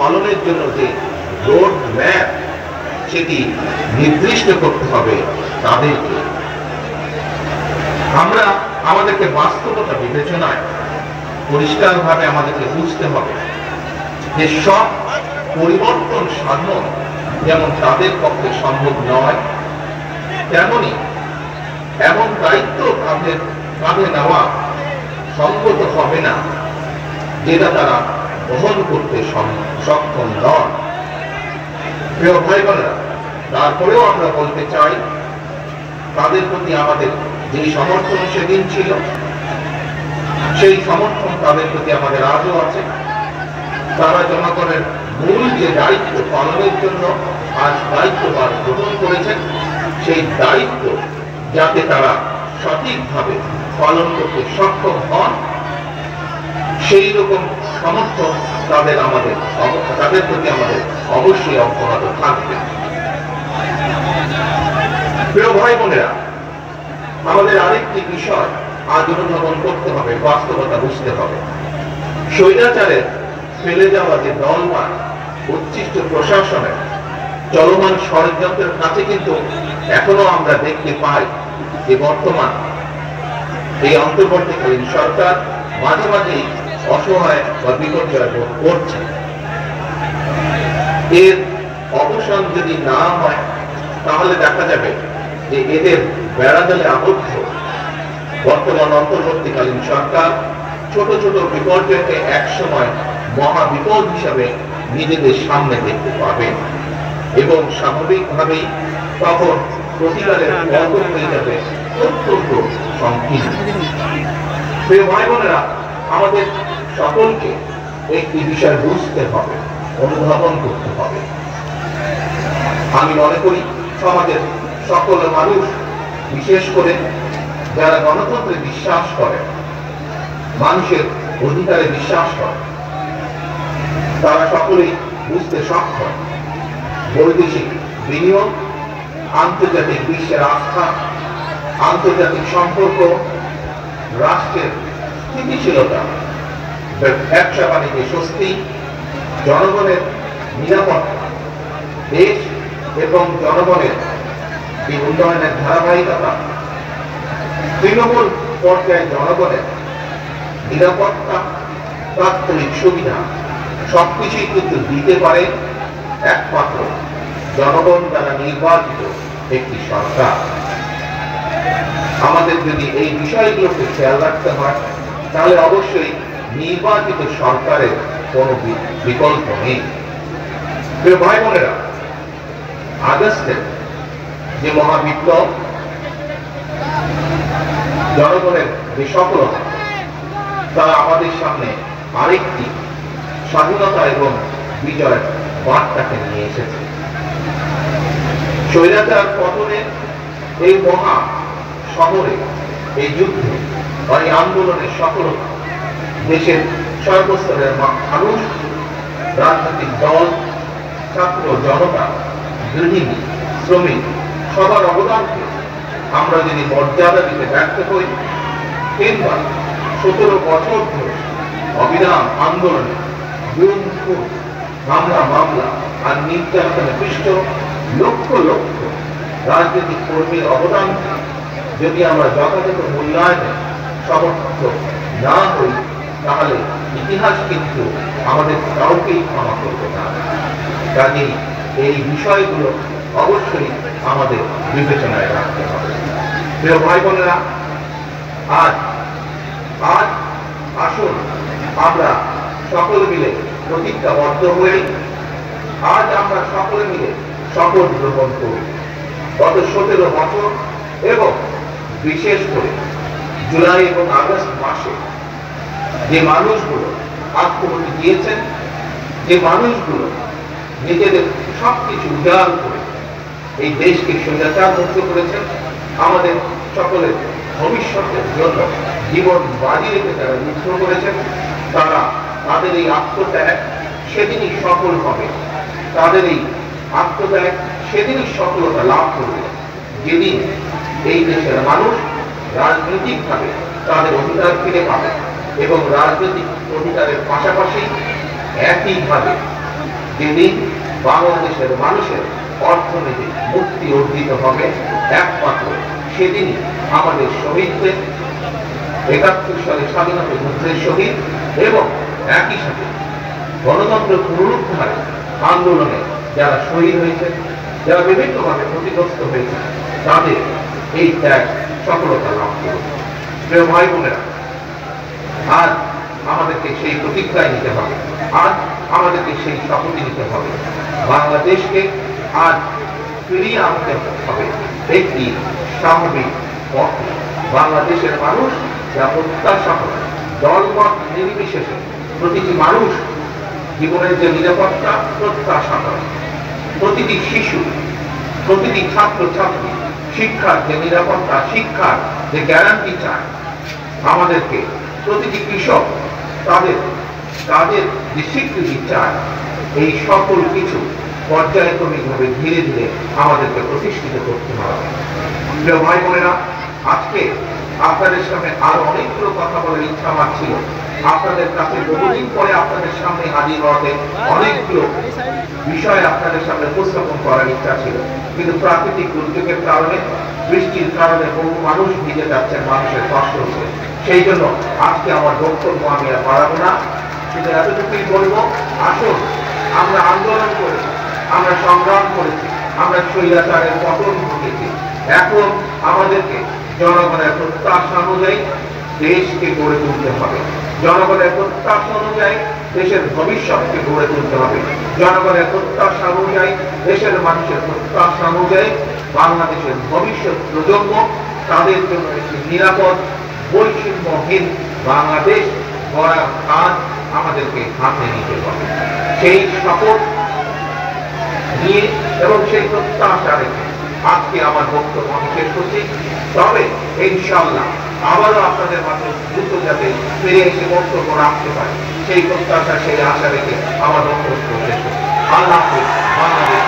পালনের জন্য যে রোড ম্যাপ সেটি নির্দিষ্ট করতে হবে তাদেরকে। আমরা আমাদেরকে বাস্তবতা বিবেচনায় পরিষ্কারভাবে আমাদেরকে বুঝতে হবে যে সব পরিবর্তন সাধন যেমন তাদের পক্ষে সম্ভব নয়, তেমনি এমন দায়িত্ব কাঁধে নেওয়া সঙ্গত হবে না যেটা তারা বহন করতে সক্ষম নয়। প্রিয় ভাই বোনেরা, তারপরেও আমরা বলতে চাই তাদের প্রতি আমাদের যে সমর্থন সেদিন ছিল সেই সমর্থন তাদের প্রতি আমাদের আজও আছে। তারা জনগণের মূল যে দায়িত্ব পালনের জন্য আজ দায়িত্বভার গ্রহণ করেছেন, সেই দায়িত্ব যাতে তারা সঠিকভাবে পালন করতে সক্ষম হন সেই রকম সমর্থন তাদের প্রতি আমাদের অবশ্যই অব্যাহত থাকবে। প্রিয় ভাই বোনেরা, আমাদের আরেকটি বিষয় আজ অনুধাবন করতে হবে, বাস্তবতা বুঝতে হবে। স্বৈরাচারের ফেলে যাওয়া যে দলমান উচ্ছিষ্ট প্রশাসনের চলমান ষড়যন্ত্রের কাছে কিন্তু এখনো আমরা দেখতে পাই যে বর্তমান এই অন্তর্বর্তীকালীন সরকার মাঝে মাঝেই অসহায় বা বিপর্যয় বোধ করছে। এর অবসান যদি না হয় তাহলে দেখা যাবে যে এদের বেড়াজালে আবদ্ধ বর্তমান অন্তর্বর্তীকালীন সরকার ছোট ছোট বিপর্যয়কে একসময় মহা বিপদ হিসাবে নিজেদের সামনে দেখতে পাবে এবং স্বাভাবিকভাবেই তখন প্রতিকারের পথ হয়ে যাবে অত্যন্ত সংকীর্ণ। প্রিয় ভাই বোনেরা, আমাদের সকলকে একটি বিষয় বুঝতে হবে, অনুধাবন করতে হবে। আমি মনে করি সমাজের সকল মানুষ, বিশেষ করে যারা গণতন্ত্রে বিশ্বাস করে, মানুষের অধিকারে বিশ্বাস করে, তারা সকলেই বুঝতে সক্ষম বৈদেশিক বিনিয়োগ, আন্তর্জাতিক বিশ্বের আস্থা, আন্তর্জাতিক সম্পর্ক, রাষ্ট্রের স্থিতিশীলতা, ব্যবসা বাণিজ্যে স্বস্তি, জনগণের নিরাপত্তা, দেশ এবং জনগণের উন্নয়নের ধারাবাহিকতা, তৃণমূল পর্যায়ে জনগণের নিরাপত্তা, তাৎক্ষণিক সুবিধা সবকিছুই কিন্তু দিতে পারে একমাত্র জনগণ দ্বারা নির্বাচিত একটি সরকার। আমাদের যদি এই বিষয়গুলোকে খেয়াল রাখতে হয় তাহলে অবশ্যই নির্বাচিত সরকারের কোনো বিকল্প নেই। প্রিয় ভাই বোনেরা, আগস্টের যে মহাবিপ্লব, জনগণের যে সফলতা, তারা আমাদের সামনে আরেকটি স্বাধীনতা এবং বিজয়ের বার্তাকে নিয়ে এসেছে। স্বৈরাচার পতনে এই মহা শহরে এই যুদ্ধে বা এই আন্দোলনের সফলতা দেশের সর্বস্তরের মানুষ, রাজনৈতিক দল, ছাত্র জনতা, গৃহিণী, শ্রমিক সবার অবদানকে আমরা যদি মর্যাদা দিতে ব্যর্থ হই, কিংবা 17 বছর ধরে অবিরাম আন্দোলনে মামলা আর নির্যাতনে পৃষ্ঠ লক্ষ লক্ষ রাজনৈতিক কর্মীর অবদান যদি আমরা যথাযথ মূল্যায়নে সমর্থ না হই, তাহলে ইতিহাস কিন্তু আমাদের কাউকেই ক্ষমা করবে না। কাজেই এই বিষয়গুলো অবশ্যই আমাদের বিবেচনায় রাখতে হবে। প্রিয় ভাই বোনেরা, আজ আসুন আমরা সকলে মিলে প্রতিজ্ঞাবদ্ধ হয়ে আজ আমরা সকলে মিলে শপথ গ্রহণ করি। গত 17 বছর এবং বিশেষ করে জুলাই এবং আগস্ট মাসে যে মানুষগুলো আত্মহত্যা দিয়েছেন, যে মানুষগুলো নিজেদের সবকিছু উজাড় করে এই দেশকে স্বৈরাচার মুক্ত করেছেন, আমাদের সকলের ভবিষ্যতের জন্য জীবন বাজি রেখে যারা যুদ্ধ করেছেন, তাদের এই আত্মত্যাগ সেদিনই সফল হবে। তাদের এই আত্মত্যাগ সেদিনই সফলতা লাভ করবে যেদিন এই দেশের মানুষ রাজনৈতিকভাবে তাদের অধিকার ফিরে পাবে এবং রাজনৈতিক অধিকারের পাশাপাশি একইভাবে যেদিন বাংলাদেশের মানুষের অর্থনৈতিক মুক্তি অর্জিত হবে, একমাত্র সেদিনই আমাদের শহীদদের ৭১ সালে স্বাধীনতা যুদ্ধের শহীদ এবং একই সাথে গণতন্ত্র পুনরুদ্ধারে আন্দোলনে যারা শহীদ হয়েছে, যারা বিভিন্নভাবে ক্ষতিগ্রস্ত হয়েছে, তাদের এই ত্যাগ সফলতা লাভ করবে। প্রিয় ভাই বোনেরা, আজ আমাদেরকে সেই প্রতিজ্ঞায় নিতে হবে, আজ আমাদেরকে সেই শপথে নিতে হবে। বাংলাদেশকে আজ ফিরিয়ে আনতে হবে একটি স্বাভাবিক পথে। বাংলাদেশের মানুষ যা প্রত্যাশা করে, দলমত নির্বিশেষে প্রতিটি মানুষ জীবনের যে নিরাপত্তা প্রত্যাশা করে, প্রতিটি শিশু, প্রতিটি ছাত্র ছাত্রী শিক্ষার যে নিরাপত্তা, শিক্ষার যে গ্যারান্টি চায়, আমাদেরকে প্রতিটি কৃষক তাদের কাজের যে স্বীকৃতি চায়, এই সকল কিছু পর্যায়ক্রমিকভাবে ধীরে ধীরে আমাদেরকে প্রতিষ্ঠিত করতে হবে। প্রিয় ভাই বোনেরা, আজকে আপনাদের সামনে আরো অনেকগুলো কথা বলার ইচ্ছা আমার ছিল। আপনাদের কাছে বহুদিন পরে আপনাদের সামনে হাজির হওয়াতে অনেকগুলো বিষয় আপনাদের সামনে উপস্থাপন করার ইচ্ছা ছিল, কিন্তু প্রাকৃতিক দুর্যোগের কারণে, বৃষ্টির কারণে বহু মানুষ ভিজে যাচ্ছেন, মানুষের কষ্ট হচ্ছে। সেই জন্য আজকে আমার বক্তব্য আমি আর বাড়াবো না, কিন্তু এতটুকুই বলবো, আসুন আমরা আন্দোলন করেছি, আমরা সংগ্রাম করেছি, আমরা স্বৈরাচারের পতন ঘটেছি। এখন আমাদেরকে জনগণের প্রত্যাশা অনুযায়ী দেশকে গড়ে তুলতে হবে, জনগণের প্রত্যাশা অনুযায়ী দেশের ভবিষ্যৎকে গড়ে তুলতে হবে, জনগণের প্রত্যাশা অনুযায়ী, দেশের মানুষের প্রত্যাশা অনুযায়ী বাংলাদেশের ভবিষ্যৎ প্রজন্ম, তাদের জন্য একটি নিরাপদ বৈষম্যহীন বাংলাদেশ গড়ার কাজ আমাদেরকে হাতে নিতে হবে। সেই শপথ নিয়ে এবং সেই প্রত্যাশা রেখে আজকে আমার বক্তব্য আমি শেষ করছি। তবে ইনশাআল্লাহ আবারও আপনাদের মাঝে দ্রুত যাতে ফিরে এসে বক্তব্য রাখতে পারে, সেই প্রত্যাশা, সেই আশা রেখে আমার বক্তব্য শেষ করছি। আল্লাহ হাফেজ। বাংলাদেশ।